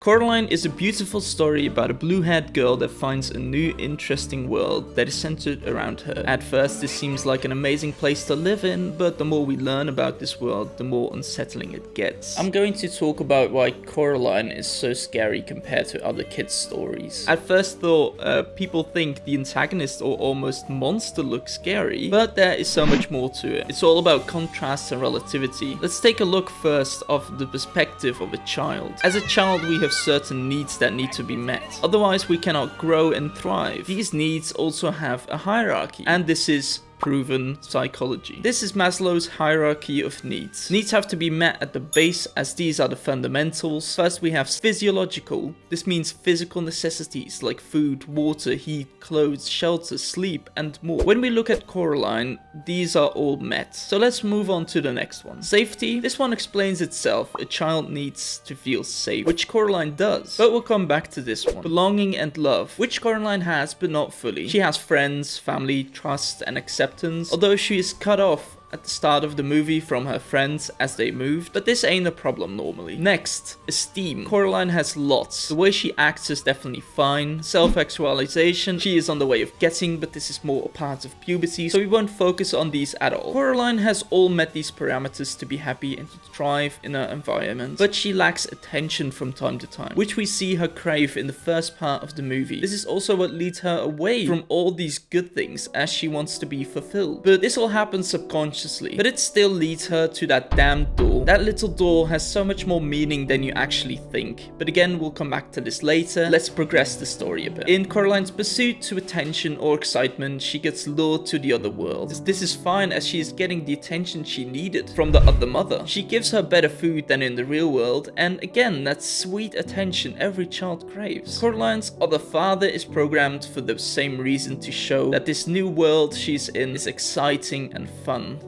Coraline is a beautiful story about a blue-haired girl that finds a new interesting world that is centered around her. At first this seems like an amazing place to live in, but the more we learn about this world, the more unsettling it gets. I'm going to talk about why Coraline is so scary compared to other kids' stories. At first thought, people think the antagonist or almost monster looks scary, but there is so much more to it. It's all about contrast and relativity. Let's take a look first of the perspective of a child. As a child we have certain needs that need to be met. Otherwise we cannot grow and thrive. These needs also have a hierarchy, and this is proven psychology. This is Maslow's hierarchy of needs. Needs have to be met at the base, as these are the fundamentals. First we have physiological. This means physical necessities like food, water, heat, clothes, shelter, sleep, and more. When we look at Coraline, these are all met. So let's move on to the next one. Safety. This one explains itself. A child needs to feel safe, which Coraline does. But we'll come back to this one. Belonging and love, which Coraline has, but not fully. She has friends, family, trust, and acceptance. Although she is cut off at the start of the movie from her friends as they moved, but this ain't a problem normally. Next, esteem. Coraline has lots. The way she acts is definitely fine. Self-actualization, she is on the way of getting, but this is more a part of puberty, so we won't focus on these at all. Coraline has all met these parameters to be happy and to thrive in her environment, but she lacks attention from time to time, which we see her crave in the first part of the movie. This is also what leads her away from all these good things, as she wants to be fulfilled. But this all happens subconsciously. But it still leads her to that damn door. That little door has so much more meaning than you actually think. But again, we'll come back to this later. Let's progress the story a bit. In Coraline's pursuit to attention or excitement, she gets lured to the other world. This is fine, as she is getting the attention she needed from the other mother. She gives her better food than in the real world, and again, that sweet attention every child craves. Coraline's other father is programmed for the same reason, to show that this new world she's in is exciting and fun.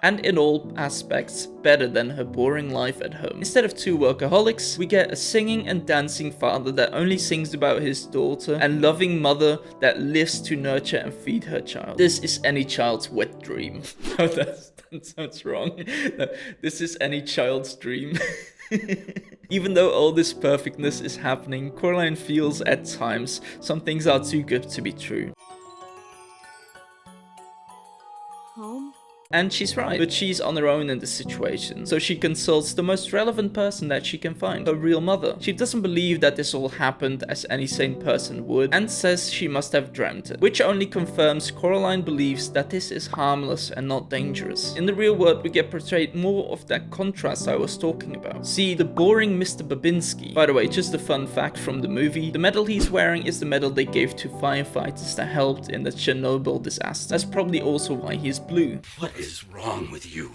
And in all aspects better than her boring life at home. Instead of two workaholics, we get a singing and dancing father that only sings about his daughter, and loving mother that lives to nurture and feed her child. This is any child's wet dream. No, that sounds wrong. No, this is any child's dream. Even though all this perfectness is happening, Coraline feels at times some things are too good to be true. Home? And she's right, but she's on her own in this situation, so she consults the most relevant person that she can find, her real mother. She doesn't believe that this all happened as any sane person would, and says she must have dreamt it, which only confirms Coraline believes that this is harmless and not dangerous. In the real world, we get portrayed more of that contrast I was talking about. See, the boring Mr. Babinski. By the way, just a fun fact from the movie, the medal he's wearing is the medal they gave to firefighters that helped in the Chernobyl disaster. That's probably also why he's blue. What is wrong with you?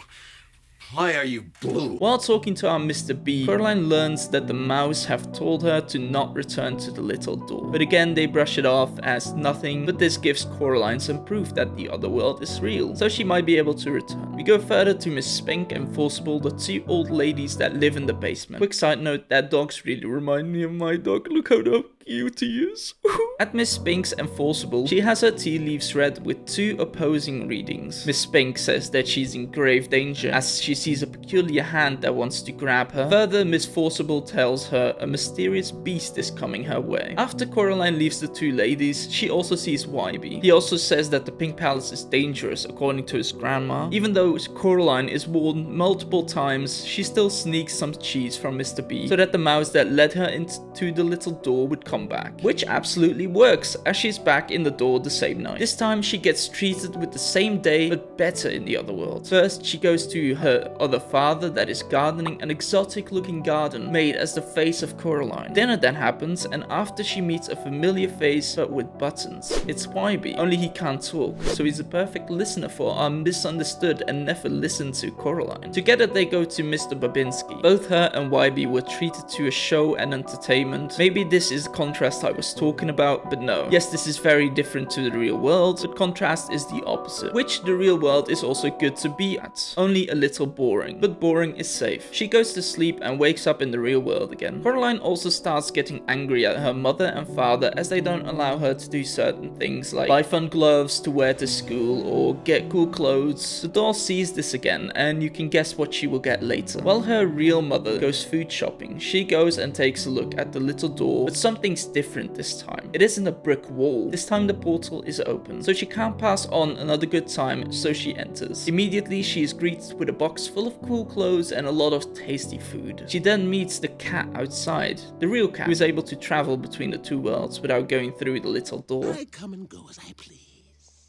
Why are you blue? While talking to our Mr. B, Coraline learns that the mouse have told her to not return to the little door. But again, they brush it off as nothing, but this gives Coraline some proof that the other world is real, so she might be able to return. We go further to Miss Spink and Forcible, the two old ladies that live in the basement. Quick side note, that dogs really remind me of my dog. Look how cute he is. At Miss Spink's and Forcible, she has her tea leaves read with two opposing readings. Miss Spink says that she's in grave danger, as she sees a peculiar hand that wants to grab her. Further, Miss Forcible tells her a mysterious beast is coming her way. After Coraline leaves the two ladies, she also sees YB. He also says that the Pink Palace is dangerous, according to his grandma. Even though Coraline is warned multiple times, she still sneaks some cheese from Mr. B, so that the mouse that led her into the little door would come back, which absolutely works, as she's back in the door the same night. This time she gets treated with the same day, but better in the other world. First, she goes to her other father that is gardening an exotic looking garden made as the face of Coraline. Dinner then happens, and after she meets a familiar face but with buttons. It's YB, only he can't talk, so he's a perfect listener for our misunderstood and never listened to Coraline. Together they go to Mr. Babinski. Both her and YB were treated to a show and entertainment. Maybe this is contrast I was talking about, but no. Yes, this is very different to the real world, but contrast is the opposite, which the real world is also good to be at. Only a little boring, but boring is safe. She goes to sleep and wakes up in the real world again. Coraline also starts getting angry at her mother and father as they don't allow her to do certain things like buy fun gloves to wear to school or get cool clothes. The doll sees this again, and you can guess what she will get later. While her real mother goes food shopping, she goes and takes a look at the little door, but something's different this time. It isn't a brick wall. This time the portal is open, so she can't pass on another good time, so she enters. Immediately she is greeted with a box full of cool clothes and a lot of tasty food. She then meets the cat outside, the real cat, who is able to travel between the two worlds without going through the little door. I come and go as I please.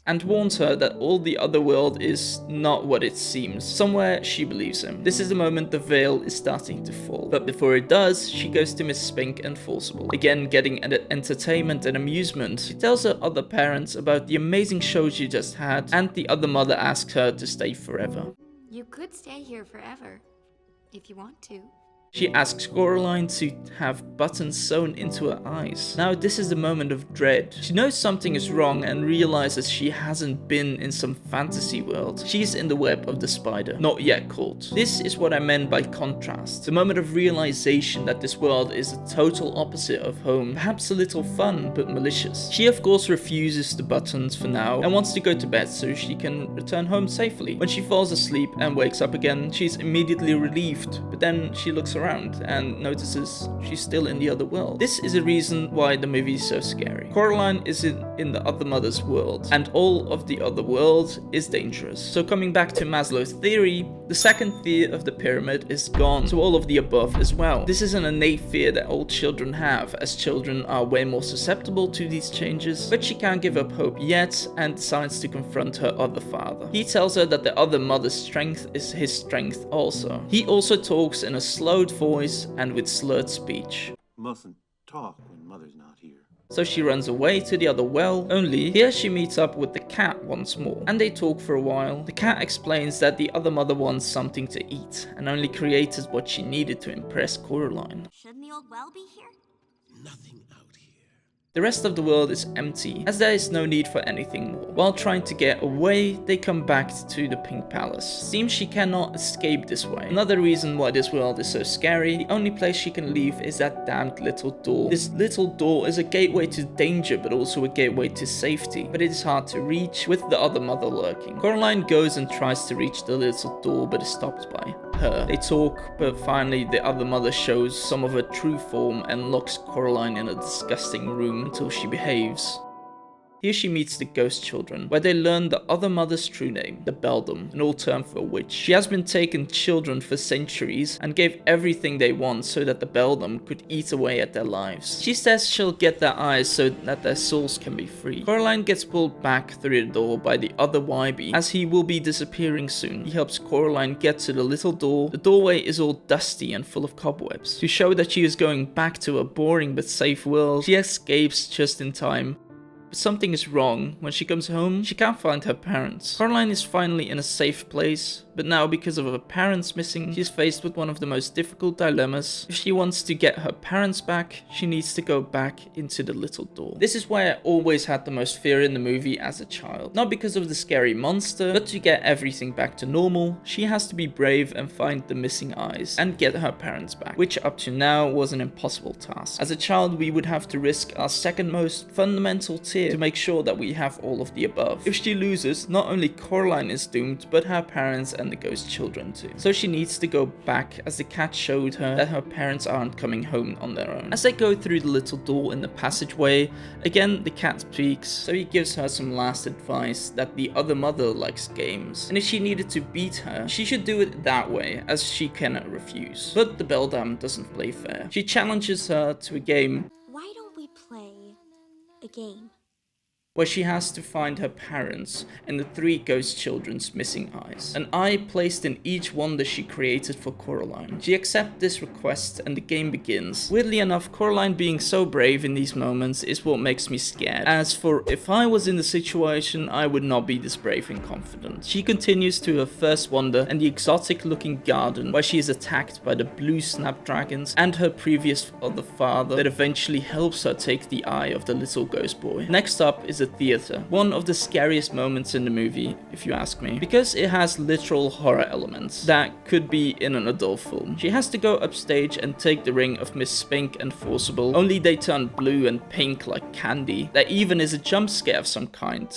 And warns her that all the other world is not what it seems. Somewhere she believes him. This is the moment the veil is starting to fall. But before it does, she goes to Miss Spink and Forcible. Again, getting entertainment and amusement. She tells her other parents about the amazing show she just had, and the other mother asks her to stay forever. You could stay here forever, if you want to. She asks Coraline to have buttons sewn into her eyes. Now this is the moment of dread. She knows something is wrong and realizes she hasn't been in some fantasy world. She's in the web of the spider, not yet caught. This is what I meant by contrast. The moment of realization that this world is a total opposite of home. Perhaps a little fun, but malicious. She of course refuses the buttons for now and wants to go to bed so she can return home safely. When she falls asleep and wakes up again, she's immediately relieved, but then she looks around and notices she's still in the other world. This is a reason why the movie is so scary. Coraline is in the other mother's world, and all of the other world is dangerous. So coming back to Maslow's theory, the second fear of the pyramid is gone, so all of the above as well. This is an innate fear that all children have, as children are way more susceptible to these changes, but she can't give up hope yet and decides to confront her other father. He tells her that the other mother's strength is his strength also. He also talks in a slowed voice and with slurred speech. Mustn't talk when mother's not here. So she runs away to the other well, only here she meets up with the cat once more, and they talk for a while. The cat explains that the other mother wants something to eat, and only created what she needed to impress Coraline. Shouldn't the old well be here? Nothing out here. The rest of the world is empty, as there is no need for anything more. While trying to get away, they come back to the Pink Palace. Seems she cannot escape this way. Another reason why this world is so scary, the only place she can leave is that damned little door. This little door is a gateway to danger, but also a gateway to safety. But it is hard to reach, with the other mother lurking. Coraline goes and tries to reach the little door, but is stopped by her. They talk, but finally the other mother shows some of her true form and locks Coraline in a disgusting room until she behaves. Here she meets the ghost children, where they learn the other mother's true name, the beldam, an old term for a witch. She has been taking children for centuries and gave everything they want so that the beldam could eat away at their lives. She says she'll get their eyes so that their souls can be free. Coraline gets pulled back through the door by the other YB, as he will be disappearing soon. He helps Coraline get to the little door. The doorway is all dusty and full of cobwebs. To show that she is going back to a boring but safe world, she escapes just in time. But something is wrong. When she comes home, she can't find her parents. Coraline is finally in a safe place, but now because of her parents missing, she's faced with one of the most difficult dilemmas. If she wants to get her parents back, she needs to go back into the little door. This is why I always had the most fear in the movie as a child. Not because of the scary monster, but to get everything back to normal, she has to be brave and find the missing eyes, and get her parents back, which up to now was an impossible task. As a child, we would have to risk our second most fundamental tear to make sure that we have all of the above. If she loses, not only Coraline is doomed, but her parents and the ghost children too. So she needs to go back, as the cat showed her that her parents aren't coming home on their own. As they go through the little door in the passageway, again the cat speaks, so he gives her some last advice that the other mother likes games, and if she needed to beat her, she should do it that way, as she cannot refuse. But the beldam doesn't play fair. She challenges her to a game. Why don't we play a game? where she has to find her parents and the 3 ghost children's missing eyes. An eye placed in each wonder she created for Coraline. She accepts this request and the game begins. Weirdly enough, Coraline being so brave in these moments is what makes me scared. As for if I was in the situation, I would not be this brave and confident. She continues to her first wonder and the exotic looking garden where she is attacked by the blue snapdragons and her previous father that eventually helps her take the eye of the little ghost boy. Next up is a theater, one of the scariest moments in the movie if you ask me, because it has literal horror elements that could be in an adult film. She has to go upstage and take the ring of Miss Spink and Forcible, only they turn blue and pink like candy. There even is a jump scare of some kind,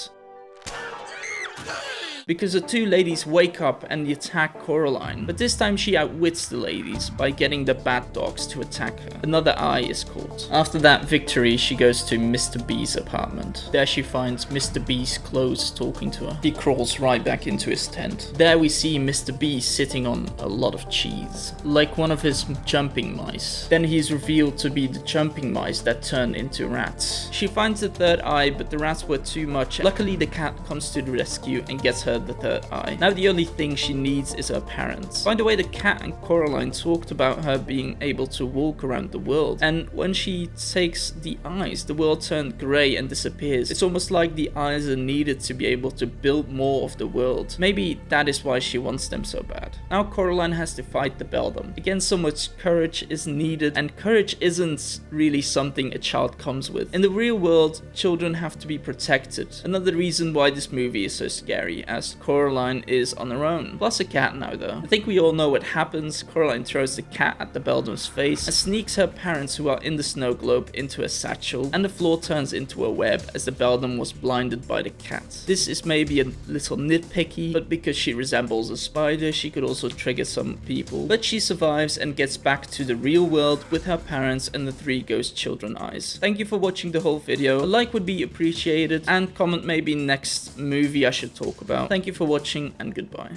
because the 2 ladies wake up and attack Coraline, but this time she outwits the ladies by getting the bad dogs to attack her. Another eye is caught. After that victory, she goes to Mr. B's apartment. There she finds Mr. B's clothes talking to her. He crawls right back into his tent. There we see Mr. B sitting on a lot of cheese, like one of his jumping mice. Then he's revealed to be the jumping mice that turn into rats. She finds the 3rd eye, but the rats were too much. Luckily the cat comes to the rescue and gets her the 3rd eye. Now the only thing she needs is her parents. By the way, the cat and Coraline talked about her being able to walk around the world, and when she takes the eyes, the world turned grey and disappears. It's almost like the eyes are needed to be able to build more of the world. Maybe that is why she wants them so bad. Now Coraline has to fight the Beldam. Again, so much courage is needed, and courage isn't really something a child comes with. In the real world, children have to be protected. Another reason why this movie is so scary, as Coraline is on her own. Plus a cat now though. I think we all know what happens. Coraline throws the cat at the Beldam's face and sneaks her parents who are in the snow globe into a satchel, and the floor turns into a web as the Beldam was blinded by the cat. This is maybe a little nitpicky, but because she resembles a spider, she could also trigger some people. But she survives and gets back to the real world with her parents and the 3 ghost children eyes. Thank you for watching the whole video. A like would be appreciated, and comment maybe next movie I should talk about. Thank you for watching and goodbye.